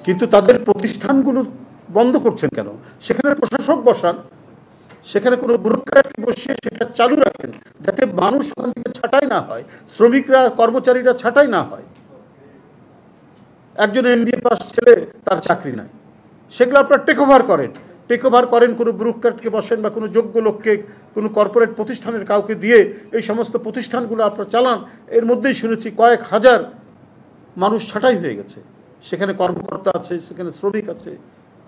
কিন্তু তাদের প্রতিষ্ঠানগুলো বন্ধ করছেন কেন? সেখানে প্রশাসক বসান, সেখানে কোনো ব্যুরোক্র্যাটকে বসিয়ে সেটা চালু রাখেন, যাতে মানুষ ওখান থেকে ছাঁটাই না হয়, শ্রমিকরা কর্মচারীরা ছাঁটাই না হয়। একজন MBA পাস ছেলে, তার চাকরি নাই, সেগুলো আপনারা টেক ওভার করেন, কোনো ব্যুরোক্র্যাটকে বসেন বা কোনো যোগ্য লোককে, কোনো কর্পোরেট প্রতিষ্ঠানের কাউকে দিয়ে এই সমস্ত প্রতিষ্ঠানগুলো আপনারা চালান। এর মধ্যেই শুনেছি কয়েক হাজার মানুষ ছাঁটাই হয়ে গেছে, সেখানে কর্মকর্তা আছে, সেখানে শ্রমিক আছে।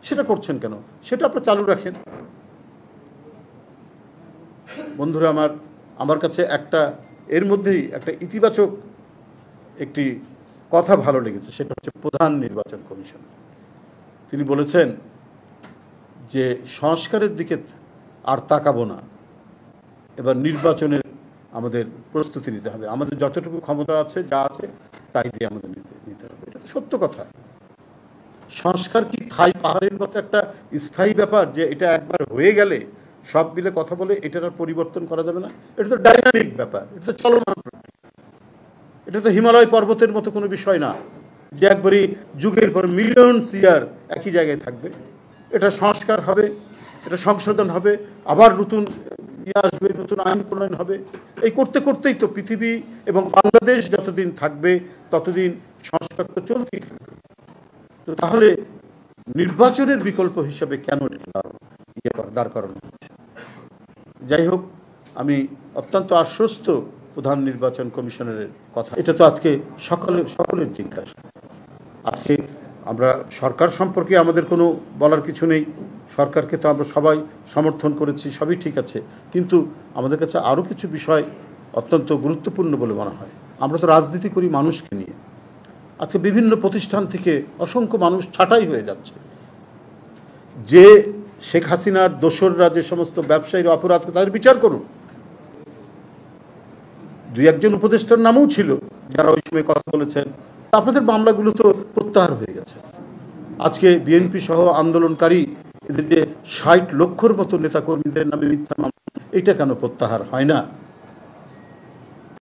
সেটা করছেন কেন? সেটা আপনারা চালু রাখেন। বন্ধুরা আমার কাছে এর মধ্যেই একটা ইতিবাচক একটি কথা ভালো লেগেছে, সেটা হচ্ছে প্রধান নির্বাচন কমিশন। তিনি বলেছেন যে সংস্কারের দিকে আর তাকাবো না, এবার নির্বাচনের আমাদের প্রস্তুতি নিতে হবে, আমাদের যতটুকু ক্ষমতা আছে, যা আছে তাই দিয়ে আমাদের নিতে হবে। এটা তো সত্য কথা। সংস্কার কি থাই পাহাড়ের মতো একটা স্থায়ী ব্যাপার যে এটা একবার হয়ে গেলে সব মিলে কথা বলে এটার আর পরিবর্তন করা যাবে না? এটা তো ডাইনামিক ব্যাপার, এটা তো চলমান, এটা তো হিমালয় পর্বতের মতো কোনো বিষয় না যে একবারই যুগের পর মিলিয়নস ইয়ার একই জায়গায় থাকবে। এটা সংস্কার হবে, এটা সংশোধন হবে, আবার নতুন আসবে, নতুন আইন প্রণয়ন হবে। এই করতে করতেই তো পৃথিবী এবং বাংলাদেশ যতদিন থাকবে ততদিন সংস্কার তো চলতেই থাকবে। তো তাহলে নির্বাচনের বিকল্প হিসাবে কেন দাঁড় করানো হচ্ছে? যাই হোক, আমি অত্যন্ত আশ্বস্ত প্রধান নির্বাচন কমিশনের কথা। এটা তো আজকে সকলের জিজ্ঞাসা। আজকে আমরা সরকার সম্পর্কে আমাদের কোনো বলার কিছু নেই, সরকারকে তো আমরা সবাই সমর্থন করেছি, সবই ঠিক আছে। কিন্তু আমাদের কাছে আরও কিছু বিষয় অত্যন্ত গুরুত্বপূর্ণ বলে মনে হয়। আমরা তো রাজনীতি করি মানুষকে নিয়ে। আজকে বিভিন্ন প্রতিষ্ঠান থেকে অসংখ্য মানুষ ছাঁটাই হয়ে যাচ্ছে। যে শেখ হাসিনার দোসররা যে সমস্ত ব্যবসায়ীর অপরাধ, তাদের বিচার করুন। দুই একজন উপদেষ্টার নামও ছিল যারা ওই সময় কথা বলেছেন, আপনাদের মামলাগুলো তো প্রত্যাহার হয়ে গেছে। আজকে বিএনপি সহ আন্দোলনকারী এদের যে ৬০ লক্ষর মতো নেতাকর্মীদের নামে মিথ্যা মামলা, এটা কেন প্রত্যাহার হয় না?